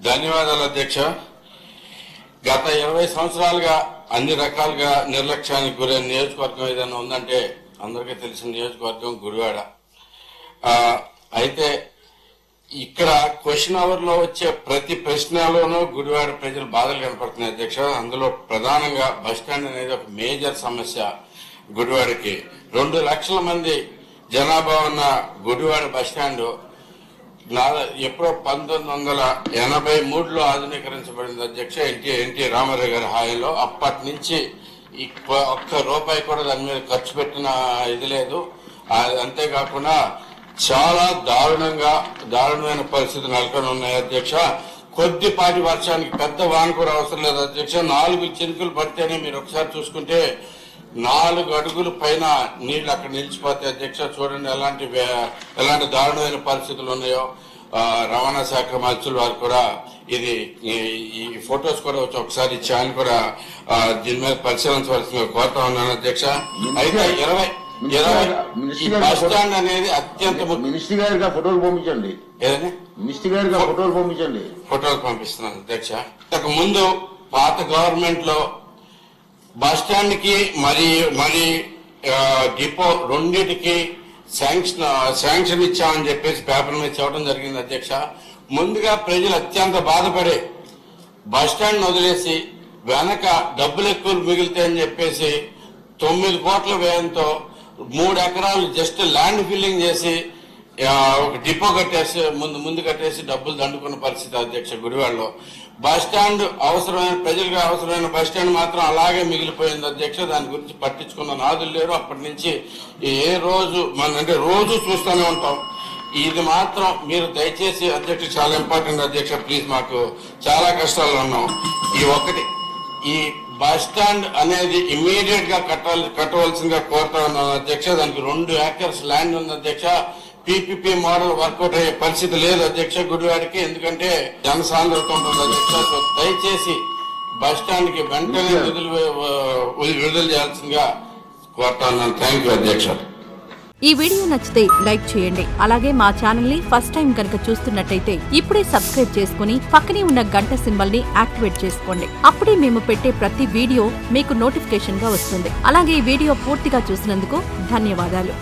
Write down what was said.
ధన్యవాదాలు అధ్యక్ష. గత 20 సంవత్సరాలుగా అన్ని రకాలుగా నిర్లక్ష్యానికి గురైన నియోజకవర్గం ఏదైనా ఉందంటే అందరికీ తెలిసిన నియోజకవర్గం గుడివాడ. అయితే ఇక్కడ క్వశ్చన్ అవర్ లో వచ్చే ప్రతి ప్రశ్నలోనూ గుడివాడ ప్రజలు బాధలు కనపడుతున్నాయి అధ్యక్ష. అందులో ప్రధానంగా బస్టాండ్ అనేది ఒక మేజర్ సమస్య. గుడివాడకి 2 లక్షల మంది జనాభా ఉన్న గుడివాడ బస్టాండ్ ఎప్పుడో 1983లో ఆధునీకరించబడింది అధ్యక్ష. ఎన్టీ రామారావు గారి హాయంలో. అప్పటి నుంచి ఒక్క రూపాయి కూడా దాని మీద ఖర్చు పెట్టిన ఇది లేదు. అంతేకాకుండా చాలా దారుణమైన పరిస్థితులు నెలకొని ఉన్నాయి అధ్యక్ష. కొద్దిపాటి వర్షానికి పెద్ద వాన కూడా అవసరం లేదు అధ్యక్ష. 4 చినుకులు పడితేనే మీరు ఒకసారి చూసుకుంటే 4 అడుగుల పైన నీళ్లు అక్కడ నిలిచిపోతాయి అధ్యక్ష. చూడండి ఎలాంటి దారుణమైన పరిస్థితులు ఉన్నాయో. రవాణా శాఖ మంత్రులు వారు కూడా ఈ ఫొటోస్ కూడా వచ్చి ఒకసారి ఇచ్చి ఆయన కూడా దీని మీద పరిశీలించవలసిందిగా కోరుతా ఉన్నాను అధ్యక్ష. అయితే 20 బస్ స్టాండ్ అనేది అత్యంత మినిస్టర్ గారికి ఫోటోలు పంపించండి. ఏదైనా మినిస్టర్ గారికి ఫోటోలు పంపించండి. ఫోటోలు పంపిస్తున్నాను అధ్యక్ష. ఇంతకు ముందు పాత గవర్నమెంట్ లో బస్ స్టాండ్ కి మరి డిపో రెండింటికి శాంక్షన్ ఇచ్చామని చెప్పేసి పేపర్ మీద చెప్పడం జరిగింది అధ్యక్ష. ముందుగా ప్రజలు అత్యంత బాధపడే బస్ స్టాండ్ వదిలేసి వెనక డబ్బులు ఎక్కువ మిగులుతాయని చెప్పేసి 9 కోట్ల వ్యయంతో 3 ఎకరాలు జస్ట్ ల్యాండ్ ఫిల్లింగ్ చేసి ఒక డిపో కట్టేసి ముందు కట్టేసి డబ్బులు దండుకున్న పరిస్థితి అధ్యక్ష. గుడివాడలో బస్ స్టాండ్ ప్రజలకు అవసరమైన బస్ స్టాండ్ మాత్రం అలాగే మిగిలిపోయింది అధ్యక్ష. దాని గురించి పట్టించుకున్న నాదులు లేరు. అప్పటి నుంచి రోజు చూస్తూనే ఉంటాం. ఇది మాత్రం మీరు దయచేసి అధ్యక్ష, చాలా ఇంపార్టెంట్ అధ్యక్ష, ప్లీజ్. మాకు చాలా కష్టాలు ఉన్నాం. ఈ బస్ స్టాండ్ అనేది ఇమీడియట్ గా కట్టవలసిందిగా కోరుతా ఉన్నాను అధ్యక్ష. దానికి 2 ఏకర్స్ ల్యాండ్ ఉంది అధ్యక్ష. పీపీపీ మోడల్ వర్కౌట్ అయ్యే పరిస్థితి లేదు అధ్యక్ష గుడివాడికి. ఎందుకంటే జనసాంద్రత ఉంటుంది అధ్యక్ష. సో దయచేసి బస్ స్టాండ్ కి వెంటనే విడుదల చేయాల్సిందిగా కోరుతా ఉన్నాను. థ్యాంక్ యూ అధ్యక్ష. ఈ వీడియో నచ్చితే లైక్ చేయండి. అలాగే మా ఛానల్ ని ఫస్ట్ టైం కనుక చూస్తున్నట్టయితే ఇప్పుడే సబ్స్క్రైబ్ చేసుకుని పక్కనే ఉన్న గంట సింబల్ ని యాక్టివేట్ చేసుకోండి. అప్పుడే మేము పెట్టే ప్రతి వీడియో మీకు నోటిఫికేషన్ గా వస్తుంది. అలాగే ఈ వీడియో పూర్తిగా చూసినందుకు ధన్యవాదాలు.